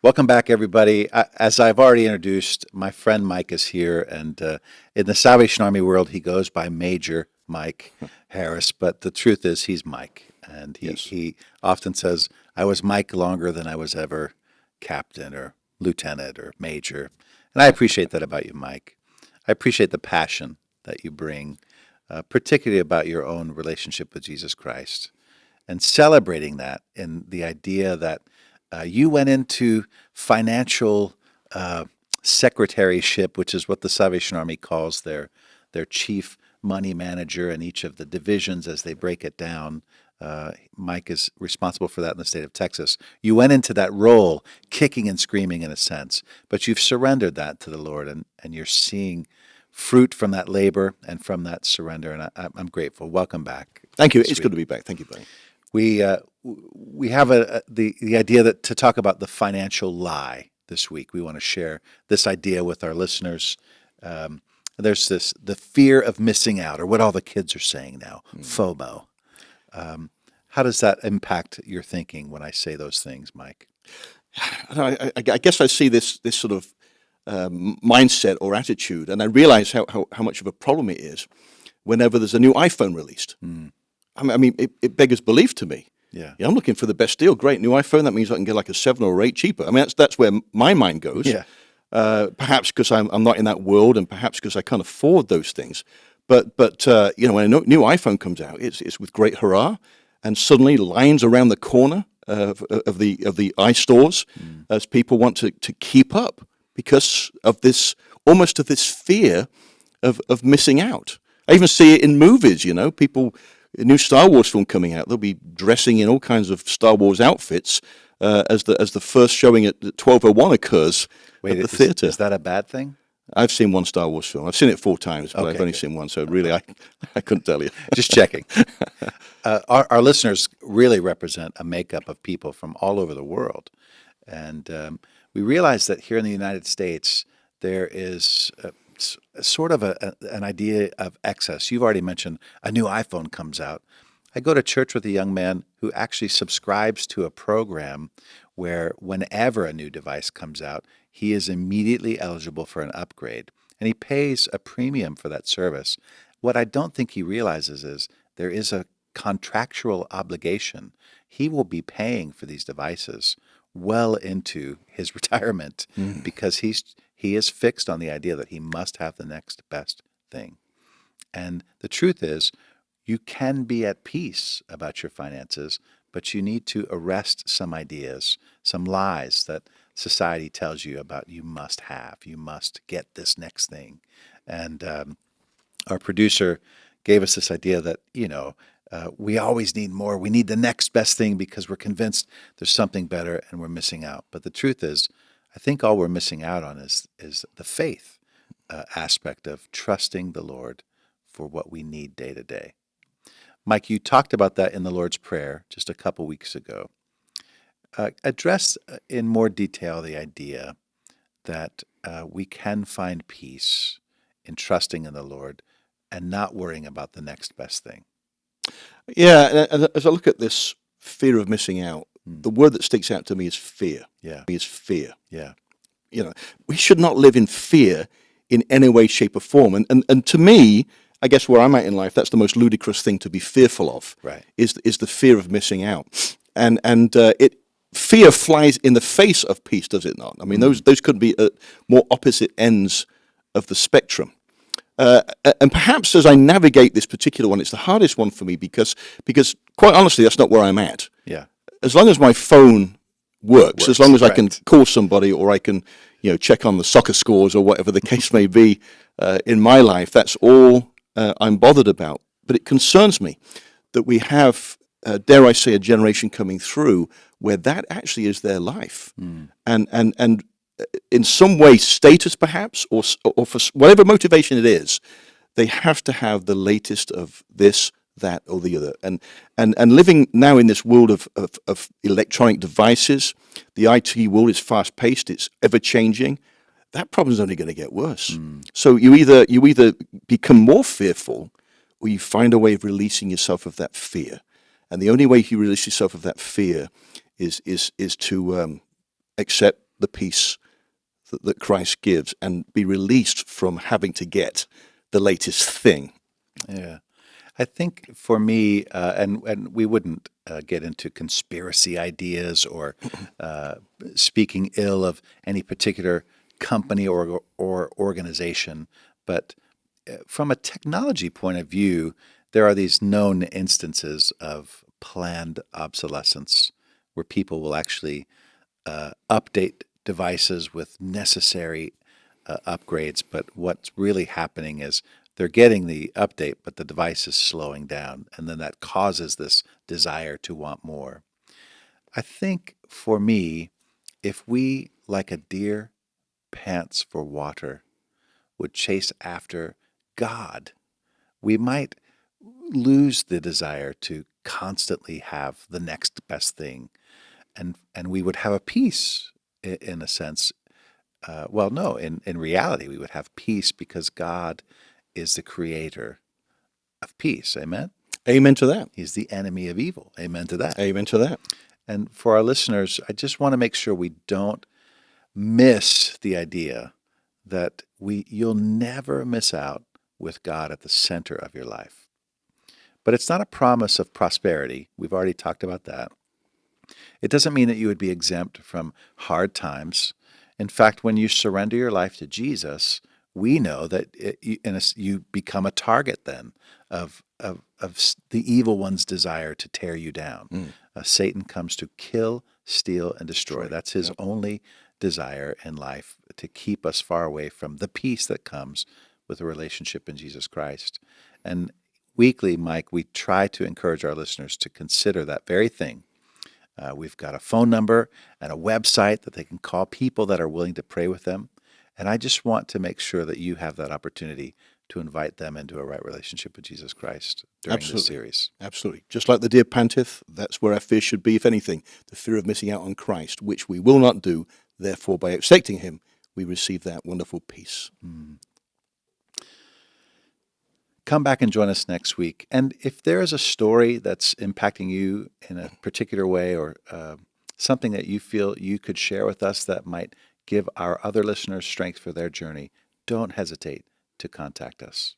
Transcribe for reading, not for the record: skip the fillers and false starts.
Welcome back, everybody. As I've already introduced, my friend Mike is here, and in the Salvation Army world, he goes by Major Mike Harris, but the truth is he's Mike, and Yes. he often says, I was Mike longer than I was ever captain or lieutenant or major, and I appreciate that about you, Mike. I appreciate the passion that you bring, particularly about your own relationship with Jesus Christ and celebrating that in the idea that you went into financial uh, secretaryship, which is what the Salvation Army calls their chief money manager in each of the divisions as they break it down. Mike is responsible for that in the state of Texas. You went into that role kicking and screaming in a sense, but you've surrendered that to the Lord, and you're seeing fruit from that labor and from that surrender, and I'm grateful. Welcome back Thank you. this It's good to week. be back. Thank you, buddy. We have the idea that to talk about the financial lie this week. We want to share this idea with our listeners. Um, there's the fear of missing out, or what all the kids are saying now, Mm. FOMO. Um, how does that impact your thinking when I say those things, Mike? I guess I see this sort of mindset or attitude, and I realize how much of a problem it is whenever there's a new iPhone released. Mm, It beggars belief to me. yeah, Yeah, I'm looking for the best deal. Great new iPhone. That means I can get like a 7 or 8 cheaper. I mean, that's where my mind goes. yeah, Perhaps because I'm not in that world, and perhaps because I can't afford those things. But when a new iPhone comes out, it's with great hurrah, and suddenly lines around the corner of the iStores mm, as people want to keep up because of this almost of this fear of missing out. I even see it in movies. People. A new Star Wars film coming out, they'll be dressing in all kinds of Star Wars outfits as the first showing at 12:01 occurs Wait, at the is, theater. is that a bad thing? I've seen one Star Wars film. I've seen it 4 times, but I've Okay, only good. seen one, so really I couldn't tell you. Just checking. Our listeners really represent a makeup of people from all over the world. And we realize that here in the United States, there is sort of an idea of excess. You've already mentioned a new iPhone comes out. I go to church with a young man who actually subscribes to a program where whenever a new device comes out, he is immediately eligible for an upgrade. And he pays a premium for that service. What I don't think he realizes is there is a contractual obligation. He will be paying for these devices well into his retirement Mm. because he is fixed on the idea that he must have the next best thing. And the truth is, you can be at peace about your finances, but you need to arrest some ideas, some lies that society tells you about you must have, you must get this next thing. And our producer gave us this idea that, we always need more. We need the next best thing because we're convinced there's something better and we're missing out. But the truth is, I think all we're missing out on is the faith aspect of trusting the Lord for what we need day to day. Mike, you talked about that in the Lord's Prayer just a couple weeks ago. Address in more detail the idea that we can find peace in trusting in the Lord and not worrying about the next best thing. Yeah, and as I look at this fear of missing out, Mm, the word that sticks out to me is fear. yeah, Is fear. yeah, We should not live in fear in any way, shape, or form. And to me, I guess where I'm at in life, that's the most ludicrous thing to be fearful of, right. is the fear of missing out. And fear flies in the face of peace, does it not? I mean, Mm, those could be at more opposite ends of the spectrum. And perhaps as I navigate this particular one, it's the hardest one for me because quite honestly, that's not where I'm at. yeah, As long as my phone works, as works, long as I can correct. call somebody or I can, check on the soccer scores or whatever the case may be in my life, that's all I'm bothered about. But it concerns me that we have, dare I say, a generation coming through where that actually is their life, Mm, and in some way, status perhaps, or for whatever motivation it is, they have to have the latest of this, that, or the other. And living now in this world of electronic devices, the IT world is fast paced, it's ever changing. That problem's only going to get worse. mm, So you either become more fearful, or you find a way of releasing yourself of that fear. And the only way you release yourself of that fear is to accept the peace that Christ gives and be released from having to get the latest thing. Yeah. I think for me, and we wouldn't get into conspiracy ideas or uh, speaking ill of any particular company or organization, but from a technology point of view, there are these known instances of planned obsolescence where people will actually update devices with necessary upgrades, but what's really happening is they're getting the update, but the device is slowing down, and then that causes this desire to want more. I think for me, if we, like a deer pants for water, would chase after God, we might lose the desire to constantly have the next best thing, and we would have a peace in a sense. Well, no, in reality, we would have peace because God is the creator of peace. Amen. Amen to that. He's the enemy of evil. Amen to that. Amen to that. And for our listeners, I just want to make sure we don't miss the idea that you'll never miss out with God at the center of your life. But it's not a promise of prosperity. We've already talked about that. It doesn't mean that you would be exempt from hard times. In fact, when you surrender your life to Jesus, we know that you become a target then of the evil one's desire to tear you down. Satan comes to kill, steal, and destroy. That's his only desire in life, to keep us far away from the peace that comes with a relationship in Jesus Christ. And weekly, Mike, we try to encourage our listeners to consider that very thing. We've got a phone number and a website that they can call people that are willing to pray with them. And I just want to make sure that you have that opportunity to invite them into a right relationship with Jesus Christ during this series. Absolutely. Just like the deer panteth, that's where our fear should be, if anything, the fear of missing out on Christ, which we will not do. Therefore, by accepting him, we receive that wonderful peace. Come back and join us next week. And if there is a story that's impacting you in a particular way, or something that you feel you could share with us that might give our other listeners strength for their journey, don't hesitate to contact us.